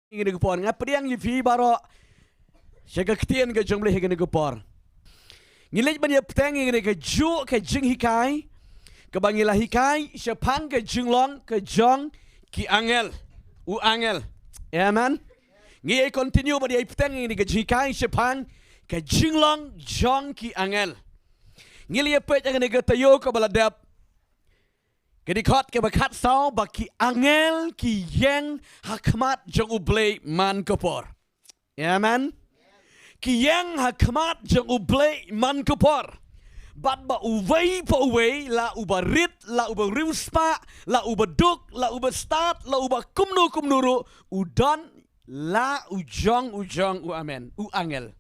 Ingin ke por ngapa yang yifi baro syaga ketien ke jong boleh ingin ke por ngilej ban ye petang ingin ke ju ke jing hikai ke bangilah hikai syapang ke jing long ke jong ki angel u angel amen ngi continue ban ye petang ingin ke hikai syapang ke jing long jong ki angel ngili ye pet ingin ke tayo ke baladap Kedikot ke bakat sau baki angel ki yang hakmat jong ublay man kapor. Amen. Ki yang hakmat jong ublay man kapor. Bat ba uway pa uway la uba rit la uba riuspa la uba duk la uba start la uba kumnuru udan la ujong u amen u angel.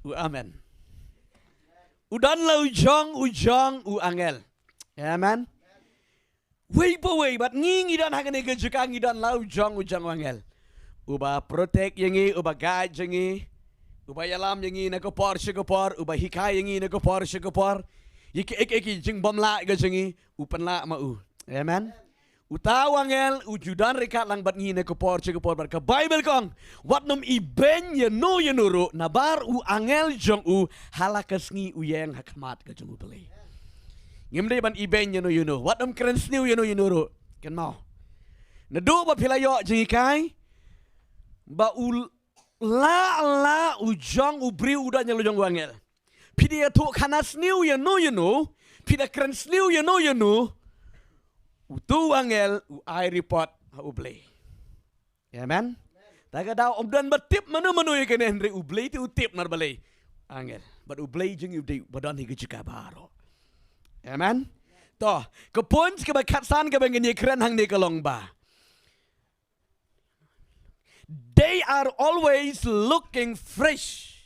U amen. Udan la ujong u angel. Amen. Way pa way, but ngingi dan hakan ega juga ngidan lau ujang wangel. Uba protect yangi, uba guide yangi, uba yalam yangi na kapor syakapor, uba hikai yangi na kapor syakapor. Yiki ek jing bom la ega yangi, upan la ma u. Amen. Utaw wangel, ujudan rekat lang bat ngi na kapor syakapor. But ka Bible kong, wat num iben yanuru, nabar u angel jong u halakas ngi uyeng hakmat ka jong u beli. Ngimde ban iben you know. What keren sniu you know ro. Kan mau. Nadu ba pilayo jingikai. Ba la ujong ubri udah nyalo jong wangel. Pidi tu kanas sniu you know. Pida keren sniu you know. Utu wangel u I report ha ublay. Amen. Taga daw omdan batip manu ya kene Henry ublay ti utip nar balay. Angel. But ublay jing uday badan higajika baro. Amen. Toh, kepun ke bakatsan ke bengen ye keren hang ni kalong ba. They are always looking fresh.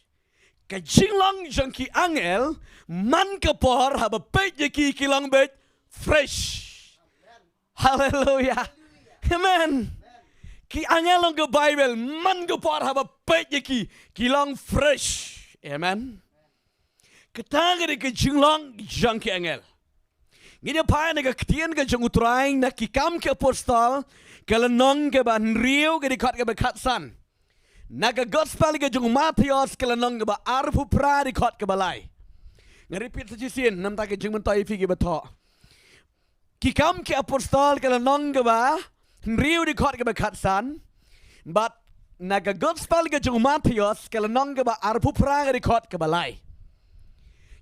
Ke jinglong jengki angel man kepor haba pet ye ki kilong bet fresh. Hallelujah. Amen. Ki angel long ke Bible man kepor haba pet ye ki kilong fresh. Amen. Ketangga ke jinglong jengki angel. Ngini pa na ketien ke jeng utraing na kikam ke apostol ke lenong ke ban riu ke dikat ke bekatsan. Na ke gospel ke jeng Matius ke lenong ke ba arfu pra dikat ke balai. Ngaripit sajisin nam ta ke jeng mentai fi ke betok. Kikam ke apostol ke lenong ke ba riu dikat ke bekatsan. But na ke gospel ke jeng Matius ke lenong ke ba arfu pra ke dikat ke balai.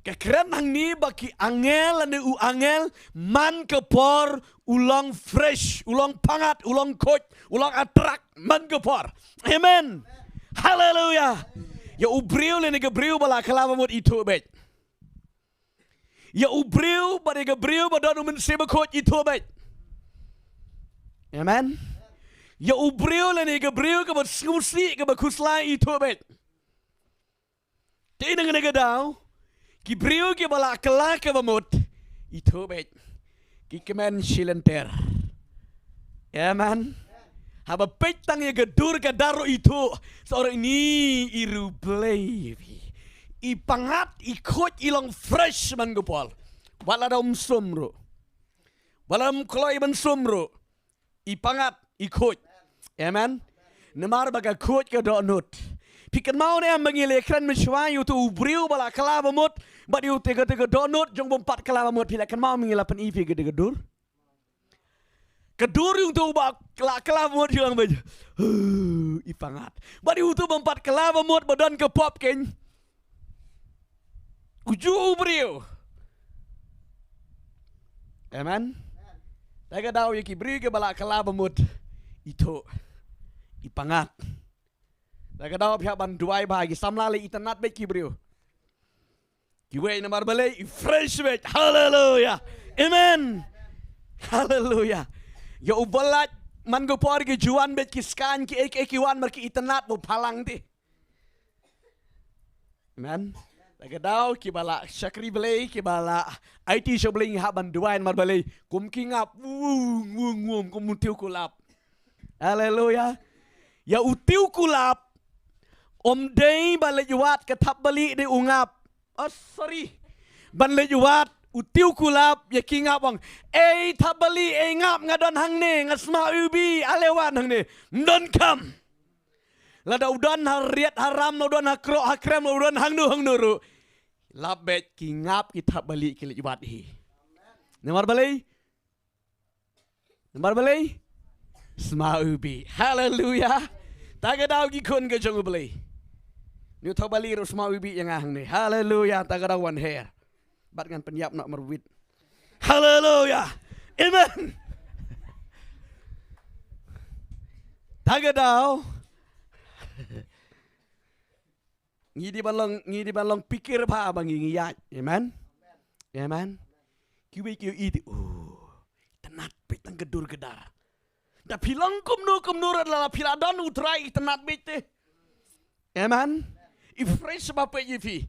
Kekeren hang ni baki angel ane u angel man kepor ulang fresh, ulang pangat, ulang coach, ulang atrak man kepor. Amen. Hallelujah. Ya ubriu le nega briu bala kalama mot itu bet. Ya ubriu ba nega briu ba don umen seba coach itu bet. Amen. Ya ubriu le nega briu ke ba skusi ke ba kuslai itu bet. Ti nega daw. Ki briu ki bala kala ke bamut itu bet ki kemen silenter amen haba petang ye gedur ke daru itu seorang ini iru play ipangat ikut ilang fresh man gopal baladam sumro balam kloi ban sumro ipangat ikut amen nemar baga kut ke donut Pikan mau ni ang mangilekran mesyuai itu ubriu bala kalaba mut badi u tega donut jong bompat kalaba mut pilakan mau mengilapan ipi gede gedur kedur yung tu ba kalaba mut yang baju ipangat badi u tu bompat kalaba mut badan ke pop ken uju ubriu amen tega daw yaki bri ke bala kalaba mut itu ipangat Lagi daw pihak banduai bahagi samlali itanat bet kibriu. Kiwe namar balai fresh bet. Hallelujah. Amen. Hallelujah. Ya ubalat man go por ke juan bet kiskan ki ek wan mar ki itanat bo palang ti. Amen. Lagi daw ki bala syakri balai ki bala IT shobling ha banduai mar balai kum kingap wung kum mutiu kulap. Hallelujah. Ya utiu kulap Om day balik juat ketap balik di ungap. Oh sorry. Balik juat utiu kulap ya kingap bang tabali ngap ngadon hang ne ngasma ubi alewan hang ne mdon kam lada udan hariat haram udan hakro hakrem udan hang nuru labet kingap kita bali kili ibat hi nemar balai sma ubi haleluya tagadaw gikon ke jong balai ni tabali ro sma ubi yang hang ne haleluya tagadaw one hair bat ngan penyap nak merwit. Haleluya. Amen. Tagadaw. Ngidi balong pikir pa bang ngiyat. Amen. Amen. Kiwi itu. Tenat pitang gedur gedar. Da pilang kumnu adalah piladon utrai tenat bete. Amen. Ifresh bapak yifi.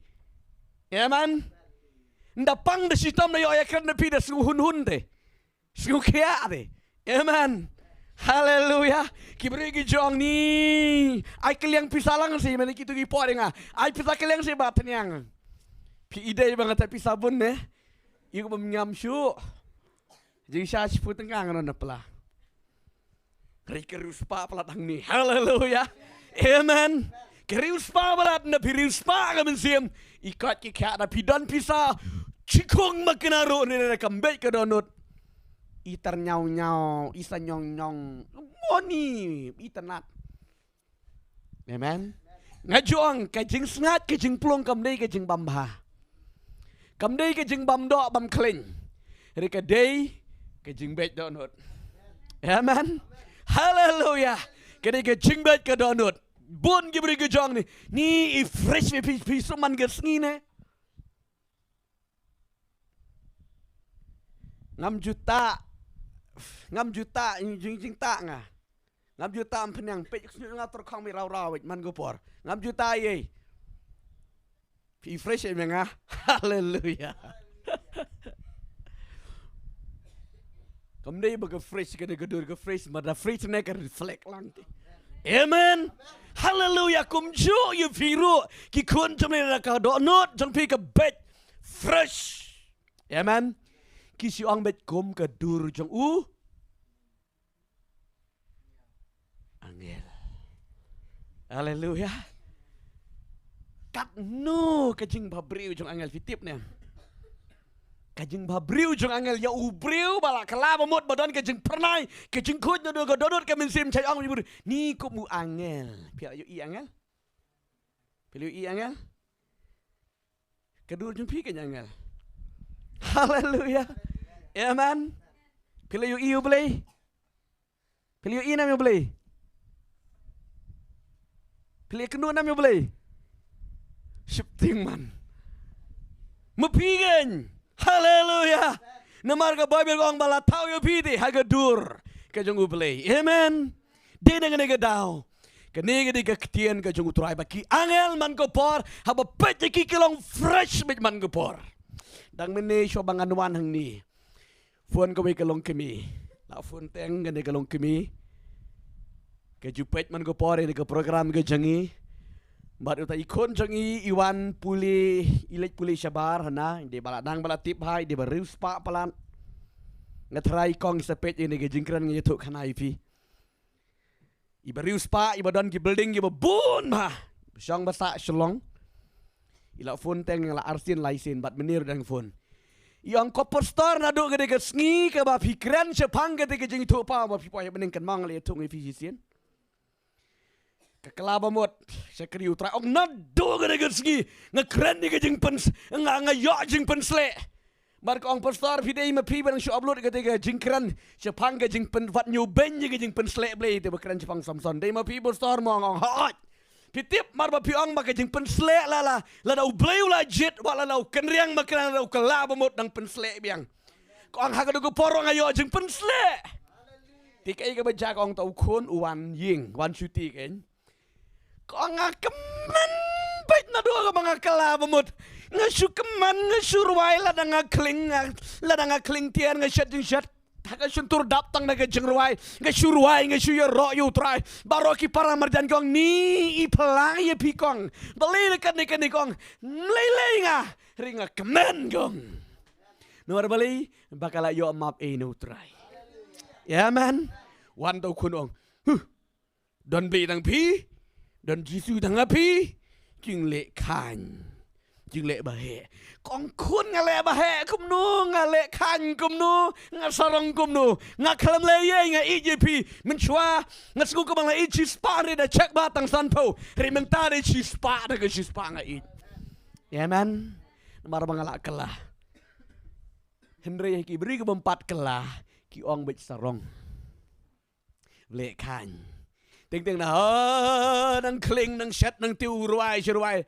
Amen. Ndapang de sitam na yo ayakran na pida su hun de. Su kya de. Amen. Haleluya. Kibri gi jong ni. Ai keliang pisalang si mani kitu gi por nga. Ai pisa keliang si bat nyang. Pi ide banget tapi sabun ne. Iku memnyam syu. Jadi sya sipu tengah ngono pala. Rikerus pa pelatang ni. Haleluya. Amen. Kerius pa pelat na pirius pa kamen sim. Ikat ki kya na pidan pisa. Cikong makinaro ni na kambet ke donut. Itar nyau, isa nyong. Moni, itanat. Amen. Ngajuang kajing sngat kajing plong kamdei kajing bamba. Kamdei kajing bamdo bam kling. Rika day kajing bet donut. Amen. Haleluya. Kadai kajing bet ke donut. Bon gibri kajong ni. Ni fresh pisu man gesngi ne. 5 juta jing tak nga 5 juta penang pek ngatur kong mi raw man go por 5 juta ye pi fresh e nga haleluya kamdei baga fresh kada gadur ga fresh mada fresh ne ka reflect lang ti amen haleluya kumju you firu ki kun jamne ka do not jang pi ka bet fresh amen kisi ang bet kom ke dur jong angel haleluya kat no kajing babriu jong angel fitip ne kajing babriu jong angel ya ubriu bala kala mamut badan kajing pernai kajing kut no go dodot kamen sim chai ang ni ko mu angel pia yu i angel pia yu i angel kedur jong pi kan angel haleluya amen pilih yu beli pilih yu nam yu beli pilih kedua nam yu beli shifting man mepigen haleluya namar ka bible kong bala tau yu pidi hagadur ka jong beli amen de dengan ga daw kanega de ka ketien ka jong utrai baki angel man ko por haba pet ki kilong fresh bit man ko por dang mene syo banganuan hang ni fun ko we kalong kemi la fun teng gane kalong kemi ke jupet man ko pore ke program ke jangi bat uta ikon jangi iwan puli ilek puli syabar hana de baladang balatip hai de barus pa palan ngatrai kong sepet ini ke jingkran ngi tuk kana ifi ibarius pa ibadon ki building ki babun ma syang basa shlong ila phone teng la arsin laisin bat menir dang phone yang koper star na do gede kesngi ke ba pikran sepang gede ke jing tu pa ba pipo ya bening kan mang le tung efisien ke kelaba mot sekri utra ong na do gede kesngi ngakren ni ke jing pen nga yo jing pen sle bar ko ong pastor video ma pi ban show upload gede ke jing kran sepang ke jing pen wat new ben ke jing pen sle ble te bakran sepang samson dei ma pi pastor mo ngong hot pitip mar ba piong ba kajing pensle la da ubleu la jet wala la kenriang makana la kala ba mot dang pensle biang ko ang hagado ko porong ayo jing pensle tikai ka ba jak ong tau khon uwan ying wan shuti ken ko ang kemen bait na do ka mga kala ba mot nga shu keman nga surwai la da nga kling tian nga shat Taka suntur datang na kajengruai, ngasuruai ngasuyo ro yu try. Baroki para marjan kong ni ipelai ya pikong. Beli dekat ni kong, lele nga ringa kemen kong. Nomor bali bakal yo map no try. Ya man. Wan tau kun ong. Don bli tang pi. Don Jisu tang api. Jing le kan. Jing le bahe. Kong kun ngale bahe kum nu. Ngale kan kum nu. Ngasarong kum nu. Ngakalam le ye nga EJP. Menchua. Ngasku kumang la ichi spa ri da cek batang sanpo. Rimentari chi spa da ke chi spa nga i. Ya man. Namar mangala kelah. Henry ki beri ke bempat kelah. Ki ong bej sarong. Le kan. Ting nang kling nang shat nang tiu ruai ruai.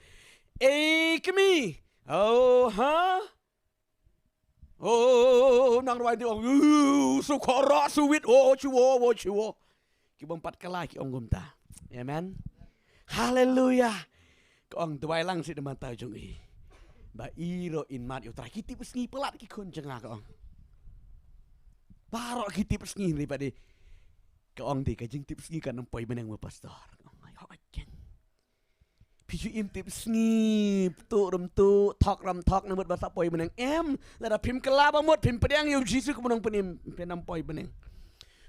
Kami. Oh, ha? Oh, nang ruai tiu. Su kora su wit. Oh, chuo. Ki bompat kelah ki ong gumta. Amen. Haleluya. Ki ong tuai lang si deman tau jong i. Ba iro in mat yo tra ki tip sngi pelat ki kun jengah ki ong. Barok ki tip sngi daripada Kaong di kajing tips ngi kan empoi menang mo pastor. Piju im tips ngi tu ram tu talk ram talk namut bahasa poi menang lada pim kelaba mot pim pedang yo jisu kemenang penim penam poi menang.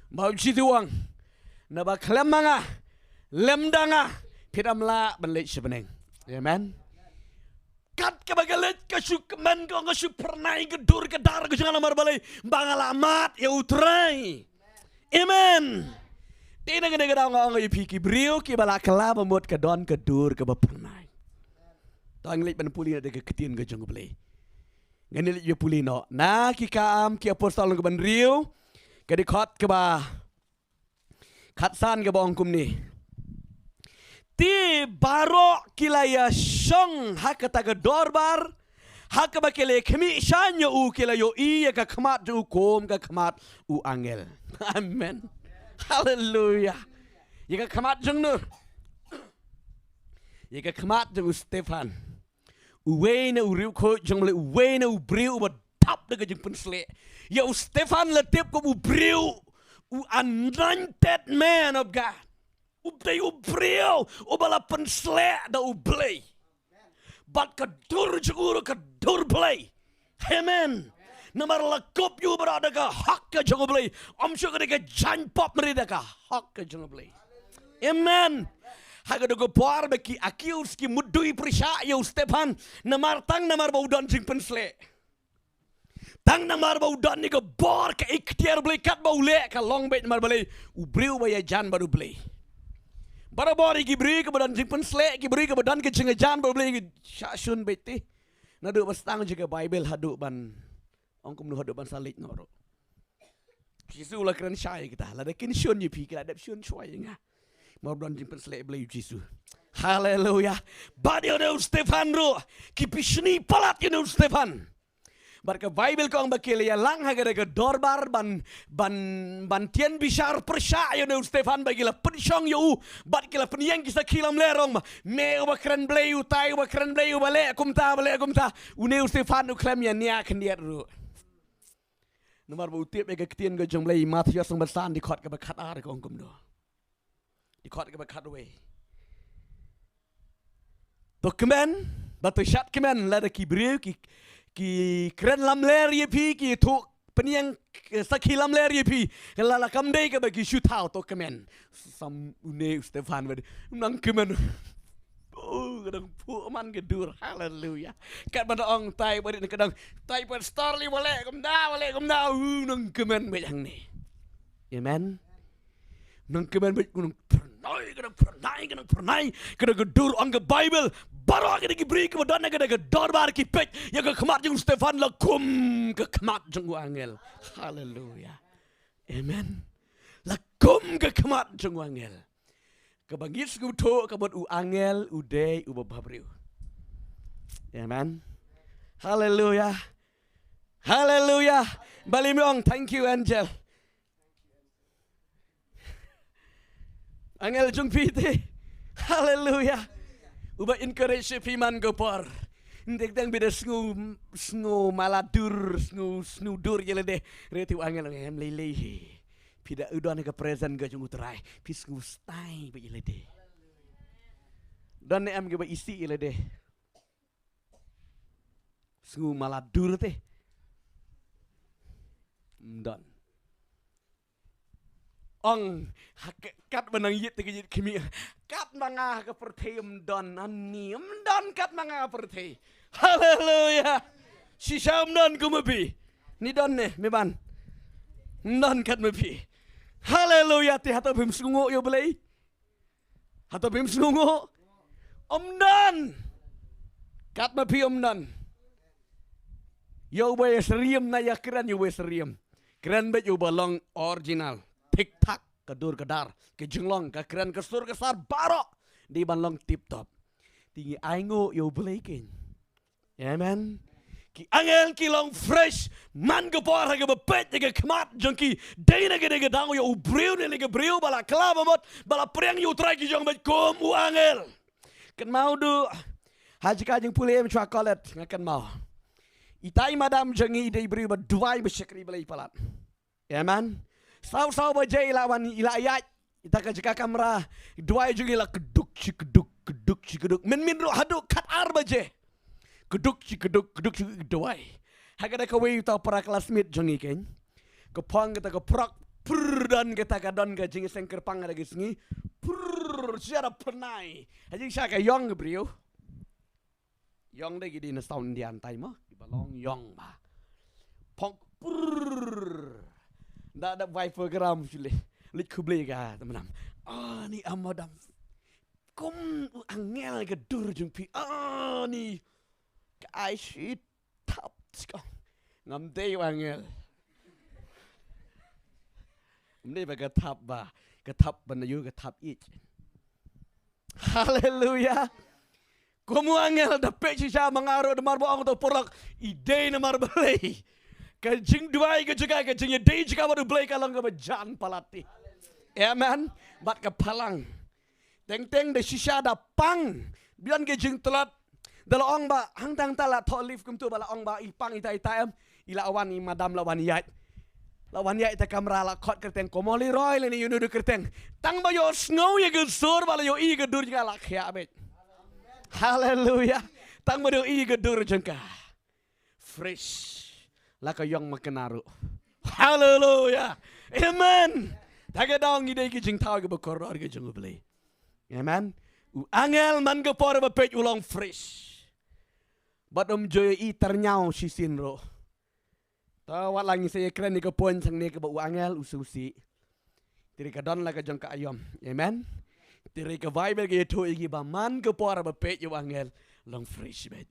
Mau jitu wang. Naba klem manga lem danga piram la benlek sebenang. Amen. Kat kebagalet kasuk men ko kasuk pernai gedur kedar ke jangan lamar balai bangalamat ya utrai. Amen. Tina kena kena ngong ngai piki brio ki bala kala memot ke don ke dur ke bapernai. Tang lik ban puli ada ke ketien ke jong play. Ngani lik puli no. Na ki kam ki apostol ke ban rio ke dikot ke ba. Khatsan ke bong kum ni. Ti baro kilaya shong hakata ke dorbar. Hak ba kele kemi shanyo u kele yo iya ka khamat u kom ka khamat u angel. Amen. Hallelujah. Yaka khamat jeng nu. Yaka khamat jeng Stefan. Uwe na u riu ko jeng le uwe na u briu ba tap de jeng pensle. Ya Stefan le tip ko u briu u anointed man of God. U day u briu u bala pensle da u blay. But kadur jenguru kadur play. Amen. Namar lakup yu berada ka hak ka jangan play. Om syukur ka jan pop merida ka hak ka jangan play. Amen. Haga dogo puar beki akius ki mudui prisha yu Stefan. Namar tang namar baudan jing pensle. Tang namar baudan ni ka bar ka ikhtiar play kat baule ka long bet namar play. Ubriu baya jan baru play. Barabari ki beri ke badan jing pensle ki beri ke badan ke cengejan baru beli syasun beti. Nadu bastang juga Bible haduk ban ongkum nu haduk ban salit noro. Jisu la keren syai kita. Lada kin syun ye pi kita adap syun syai nga. Mau badan jing pensle beli Jisu. Haleluya. Badio de Stefan ro ki pisni palat ye Stefan. Barka Bible ko ang bakil ya lang hagada ke dorbar ban tien bishar persya yo ne Stefan bagila pensyong yo bat kila penyang kisah kilam lerong me ba kren blay utai ba kren blay bale kumta une Stefan uklam ya nia kendiat ru nomor ba utip ke ketien ke jong blay Matius sang besan di khot ke bakat ar ko ongkum do di khot ke bakat we to kemen batu syat kemen la de kibriu ki keren lam ler ye pi ki tu penyang sakhi lam ler ye pi lala kam dei ka bagi shoot out to kemen sam une Stefan wed nang kemen oh kadang pu man gedur haleluya kat banda ong tai bari kadang tai per story wale kumda nang kemen be yang ni amen nang kemen be gunung pernai kada gedur ang ke Bible baru kada diberi ke badan kada ke dorbar ki pek ya ke kemat jeng Stefan lakum ke kemat jeng angel haleluya amen lakum ke kemat jeng angel ke bangis ku to ke bot u angel u day u babriu amen haleluya balimong thank you angel angel jung pite haleluya uba encourage piman gopor ndek dang beda sngu maladur sngu dur yele de reti angel ngem lele pida udon ke present ga jung utrai pi sngu stai be yele de dan em ge ba isi yele de sngu maladur te Mdan. Ong kat menang yit tegit kimi kat manga ke perthe mdan ani mdan kat manga perthe. Haleluya. Sisa mdan kumapi. Ni don ne meban. Mdan kat mapi. Haleluya ti hato bim sungo yo belai. Hato bim sungo. Omdan. Kat mapi omdan. Yo we seriam na ya kran yo we seriam. Kran bet yo balong original. Tik-tak, kedur kedar, ke jenglong, ke keren, ke sur, ke sar, barok. Di banlong tip-top. Tinggi aingo yo belikin. Amen. Ki angel kilong fresh. Man ke por hage bepet, hage kemat, jengki. Dina ke dege dango yo ubriu, nile ke briu, bala kelaba mot, bala priang yo try ki jong bet kom u angel. Ken mau du, haji kajeng pulih chua kolet, ngakan mau. Itai madam jengi ide briu berduai besyakri belai palat. Amen. Sau-sau baca ilawan ila ayat kita kerja kamera dua juga ila keduk si keduk min ro haduk kat ar baca keduk si keduk dua hagada kawai tau para classmate jongi ken kepang kita keprak dan kita kadon ke jingi sengker pang ada gisngi siara pernai hajing siaka yong brio yong deh gini setahun di antai mah di balong yong bah pong Ndak ada wifi geram sile. Lik kublai ka teman-teman. Ni amadam. Kom angel ke dur jumpi. Ni kai shit tap ska. Ngam dei angel. Mde ba ka tap ba. Ka tap ban yu ka tap ich. Haleluya. Komu angel dapat sisa mengaruh demar boang to porak ide na marbelai. Kajing duai ke juga kajing yedai juga baru belai kalang ke bejan palati. Amen. Bat ke palang. Teng-teng de sisa da pang. Bian kajing telat. Dalam ong ba hang tang talat tolif kum tu bala ong ba ipang ita am ila awan i madam lawan yat. Lawan yat ita kamera la kot kerteng komoli roy le ni yunu du kerteng. Tang ba yo snow ye ke sur bala yo i ke dur juga la khia bet. Haleluya. Tang ba yo i ke dur jengka. Fresh. Laka yong makenaru. Haleluya. Amen. Taga daong ide ki jing tau ke bekoror ke jeng ubeli. Amen. U angel man ke por ba pej ulong fresh. Bat joyo i ternyau sisin ro. Ta wat langi saya keren ni ke pon sang ni ke ba u angel ususi. Tiri ka don la ka jeng ka ayom. Amen. Tiri ka Bible ke to igi ba man ke por ba pej u angel long fresh bet.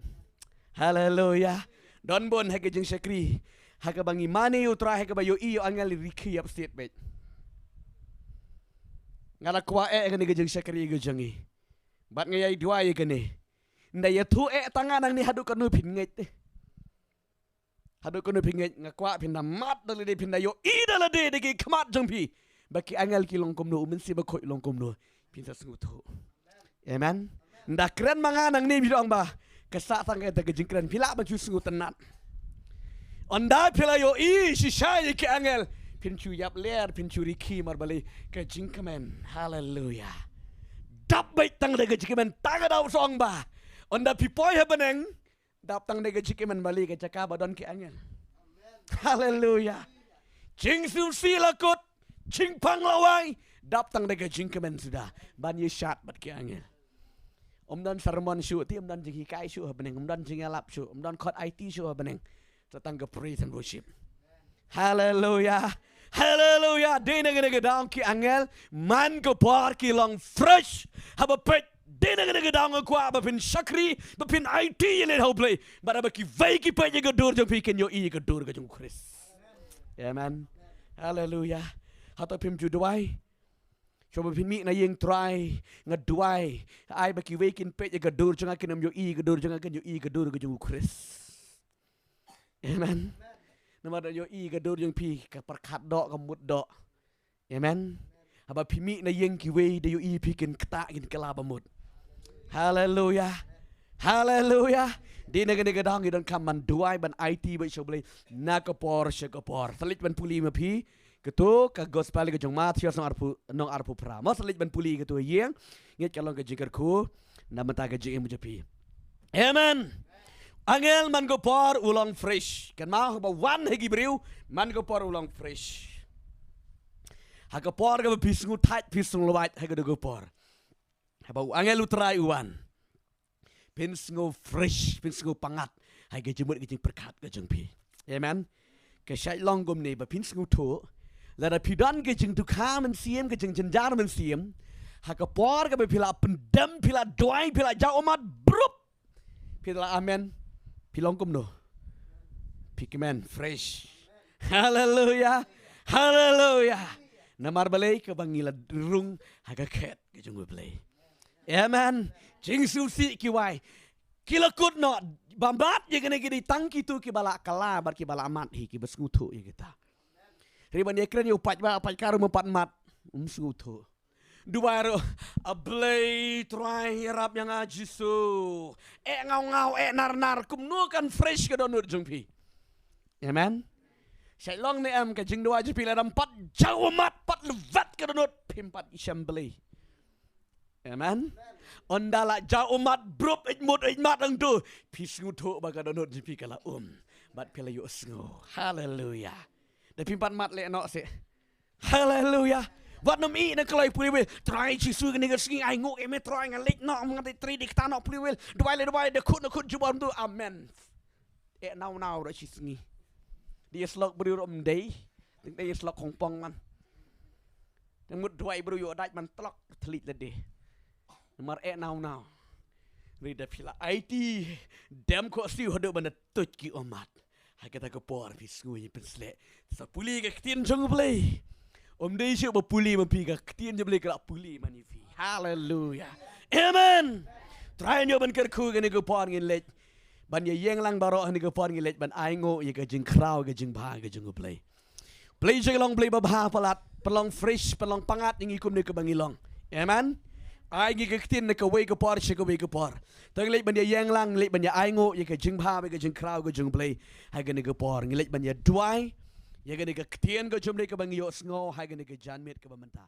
Haleluya. Don bon hake jeng syakri hake bangi mani utra hake bayo iyo angel riki up statement ngala kwa gani jeng syakri ge jengi bat ngayai dua ye gani nda ya tu tangan nang ni hadu kanu pinget hadu kanu pinget ngakwa pinda mat dali de pinda yo i dala de ge kmat jeng pi baki angel ki long komno umen si bakoi long komno pinta sengutu amen nda keren manga nang ni bidong ba kesak tangga ta kejengkran pila baju sungguh tenat. Onda pila yo si saya ke angel pincu yap ler pincu riki marbali kejengkamen. Haleluya. Dap baik tang de kejengkamen tangga dau song ba. Onda pipoy habeneng dap tang de kejengkamen bali ke caka badon ke angel. Haleluya. Jing susi lakut jing panglawai dap tang de kejengkamen sudah ban ye syat bat ke angel. Dan sermon syuk ti dan jing hikai syuk beneng dan jing alap syuk dan kot IT syuk beneng tentang ke praise and worship. Haleluya. Haleluya. Dena gede daung ki angel man ke par ki long fresh haba pet dena gede daung ko aba pin syakri bapin IT yele ho play bara baki vai ki pet ge dur jong piken yo i ge dur ge jong Chris. Amen. Haleluya. Hato pim ju doai coba pimi na yeng try ngaduai ai baki wekin pe ya gadur janga kinam yo i gadur janga kan yo i gadur ga jungu Chris. Amen. Nama da yo i gadur jang pi ka perkat dok ka mut dok. Amen. Aba pimi na yeng ki we da yo i pi kin kata kin kelaba mut. Haleluya. Haleluya. Di negara gadang idon kaman duai ban IT ba shoblay nakapor syakapor. Salit ban puli ma pi ketu ka gospel ke jong Matius nong arpu pra mas lit ban puli ketu yeng nget kalong ke jikerku na mata ke jing mujapi. Amen. Angel man go por ulang fresh. Kan mau ba wan hegi briu man go por ulang fresh. Haga por ga pisngu tight pisngu lawat haga go por. Haba angel utrai uwan. Pisngu fresh pisngu pangat haga jemut gijing perkat ga jengpi. Amen. Ke syai long gom ne ba pisngu to. Lada pidan gijing tu kam siem gijing jenjar men siem. Haga por ga pila pendem pila doai pila jau umat brup. Pila amen. Pilong kum no. Pikman fresh. Hallelujah. Hallelujah. Namar balay ke bangila rung haga ket ke jung balay. Amen. Jing susi ki wai. Kila kut no bambat ye kene ki tangki tu ki bala kala bar ki bala amat hi ki besngutu ye kita. Riban ye kren yo pat ba pat karu mempat mat sngutu. Dua ablay try hirap yang ajisu ngau nar kumnu kan fresh ke donut jungpi. Amen. Saya long ni am ke jing dua jipi ladam pat jauh mat pat levat ke donut pimpat isyam beli. Amen. Ondala jauh mat brup ijmut ijmat ang tu pisngu tu baga donut jipi kala bat pila yu sngu. Hallelujah. Da pimpat mat le no se. Hallelujah. Wat nom i na kalai puliwil try chisu ni ga sing ai ngok me try nga lek no ngat 3 dik ta no puliwil dwai de kut jubam tu amen now ra chisingi dia slok bru rom dei ting dei slok kongpong man tang mut dwai bru yo dai man tlok tlit le de mar now ri da pila IT dem ko si hodo ban tuj ki omat ha kata ko por pisngu ni pensle sa puli ga tin jong play dei syuk berpuli mempiga ketien je boleh kelak puli manifi. Hallelujah. Amen. Try nyo ban kerku gani ko por ngin lech. Ban ye yeng lang baro ni ko por ngin lech ban aingo ye ka jing kraw ka jing ba ka jing play. Play je long play ba palat, pelong fresh, pelong pangat ngi kum ni ko bangilong. Amen. Ai ngi ka ketien ni ko we ko por syuk we ko por. Tang lech ban ye yeng lang lech ban ye aingo ye ka jing ba ka jing kraw ka jing play. Ha gani ko por ngin lech ban ye dwai ya gani ka ketien ko jumle ka bang yo sngo ha gani ka janmet ka bamanta.